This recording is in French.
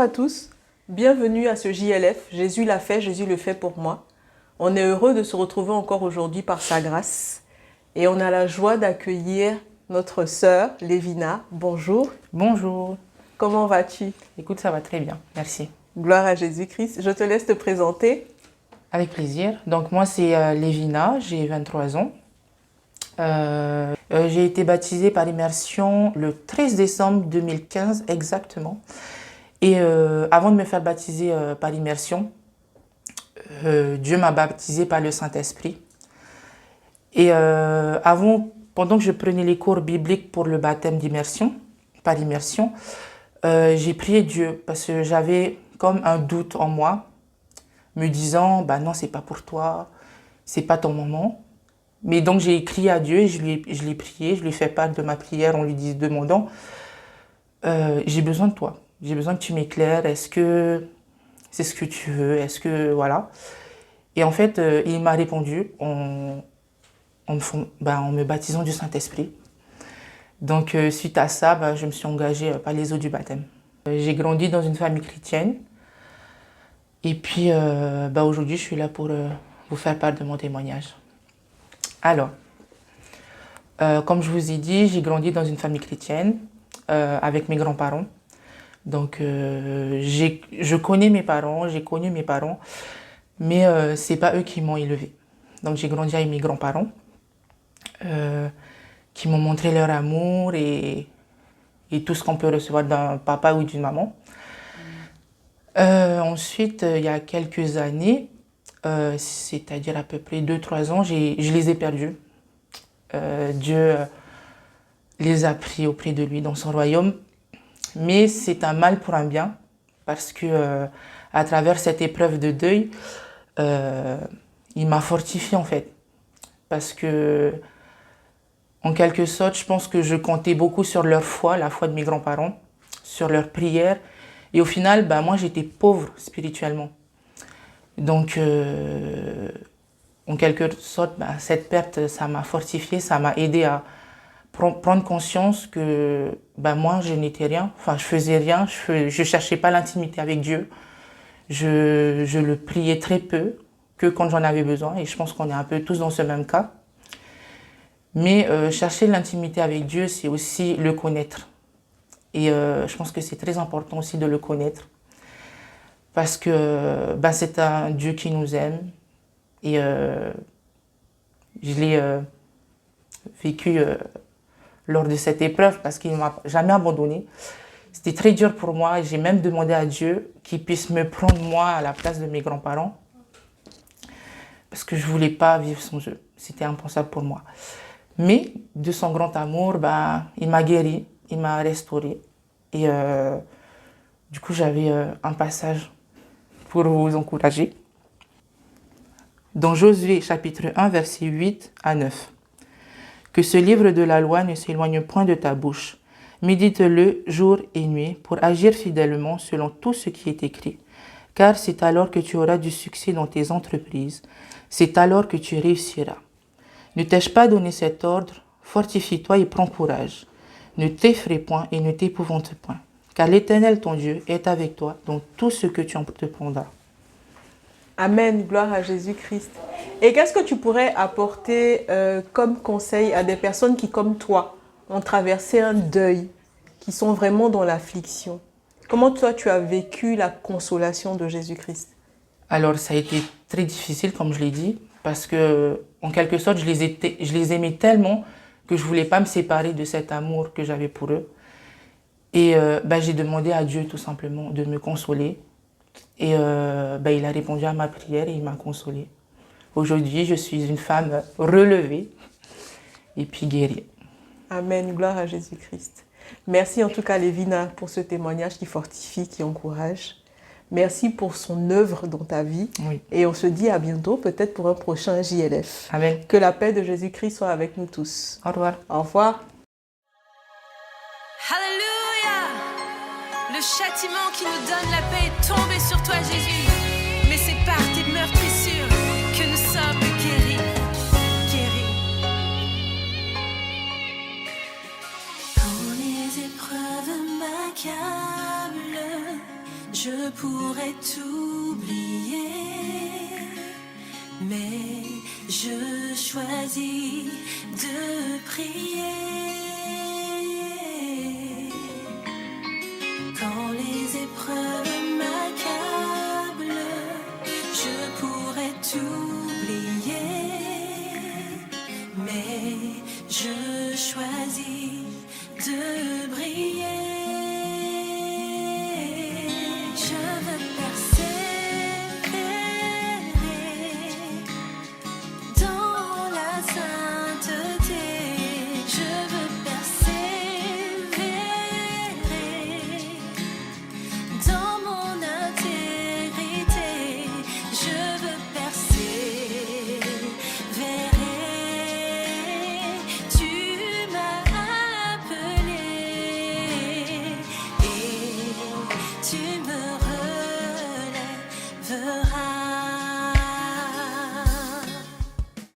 à tous, bienvenue à ce JLF. Jésus l'a fait, Jésus le fait pour moi. On est heureux de se retrouver encore aujourd'hui par sa grâce et on a la joie d'accueillir notre sœur Lévina. Bonjour. Bonjour. Comment vas-tu? Écoute, ça va très bien, merci. Gloire à Jésus-Christ. Je te laisse te présenter. Avec plaisir. Donc moi, c'est Lévina, j'ai 23 ans. J'ai été baptisée par immersion le 13 décembre 2015 exactement. Et avant de me faire baptiser par immersion, Dieu m'a baptisée par le Saint-Esprit. Et pendant que je prenais les cours bibliques pour le baptême par immersion, j'ai prié Dieu parce que j'avais comme un doute en moi, me disant, bah non, c'est pas pour toi, c'est pas ton moment. Mais donc j'ai écrit à Dieu et je l'ai prié, je lui ai fait part de ma prière en lui demandant, j'ai besoin de toi, j'ai besoin que tu m'éclaires, est-ce que c'est ce que tu veux, est-ce que, voilà. Et en fait, il m'a répondu en me baptisant du Saint-Esprit. Donc suite à ça, je me suis engagée par les eaux du baptême. J'ai grandi dans une famille chrétienne. Et puis aujourd'hui, je suis là pour vous faire part de mon témoignage. Alors, comme je vous ai dit, j'ai grandi dans une famille chrétienne avec mes grands-parents. Donc, je connais mes parents, j'ai connu mes parents, mais c'est pas eux qui m'ont élevée. Donc, j'ai grandi avec mes grands-parents qui m'ont montré leur amour et tout ce qu'on peut recevoir d'un papa ou d'une maman. Ensuite, il y a quelques années, c'est-à-dire à peu près 2-3 ans, je les ai perdus. Dieu les a pris auprès de lui dans son royaume. Mais c'est un mal pour un bien, parce que à travers cette épreuve de deuil, il m'a fortifié en fait. Parce que, en quelque sorte, je pense que je comptais beaucoup sur leur foi, la foi de mes grands-parents, sur leur prière. Et au final, moi j'étais pauvre spirituellement. Donc, en quelque sorte, cette perte, ça m'a fortifié, ça m'a aidé à prendre conscience que moi, je n'étais rien, enfin, je faisais rien, je cherchais pas l'intimité avec Dieu. Je le priais très peu, que quand j'en avais besoin, et je pense qu'on est un peu tous dans ce même cas. Mais chercher l'intimité avec Dieu, c'est aussi le connaître. Et je pense que c'est très important aussi de le connaître. Parce que c'est un Dieu qui nous aime. Et je l'ai vécu lors de cette épreuve parce qu'il ne m'a jamais abandonné. C'était très dur pour moi. J'ai même demandé à Dieu qu'il puisse me prendre moi à la place de mes grands-parents. Parce que je ne voulais pas vivre sans eux. C'était impensable pour moi. Mais de son grand amour, il m'a guéri, il m'a restauré. Et du coup, j'avais un passage pour vous encourager. Dans Josué chapitre 1, versets 8 à 9. Que ce livre de la loi ne s'éloigne point de ta bouche. Médite-le jour et nuit pour agir fidèlement selon tout ce qui est écrit. Car c'est alors que tu auras du succès dans tes entreprises. C'est alors que tu réussiras. Ne t'ai-je pas donné cet ordre? Fortifie-toi et prends courage. Ne t'effraie point et ne t'épouvante point. Car l'Éternel, ton Dieu, est avec toi dans tout ce que tu entreprendras. Amen, gloire à Jésus-Christ. Et qu'est-ce que tu pourrais apporter comme conseil à des personnes qui, comme toi, ont traversé un deuil, qui sont vraiment dans l'affliction? Comment toi, tu as vécu la consolation de Jésus-Christ? Alors, ça a été très difficile, comme je l'ai dit, parce que, en quelque sorte, je les aimais tellement que je ne voulais pas me séparer de cet amour que j'avais pour eux. Et j'ai demandé à Dieu, tout simplement, de me consoler. Et il a répondu à ma prière et il m'a consolée. Aujourd'hui, je suis une femme relevée et puis guérie. Amen, gloire à Jésus-Christ. Merci en tout cas Lévina pour ce témoignage qui fortifie, qui encourage. Merci pour son œuvre dans ta vie. Oui. Et on se dit à bientôt, peut-être pour un prochain JLF. Amen. Que la paix de Jésus-Christ soit avec nous tous. Au revoir. Au revoir. Alléluia! Le châtiment qui nous donne la paix est tombé sur toi, Jésus. Mais c'est par tes meurtrissures que nous sommes guéris. Quand les épreuves m'accablent, Je choisis de prier. Quand les épreuves m'accablent, je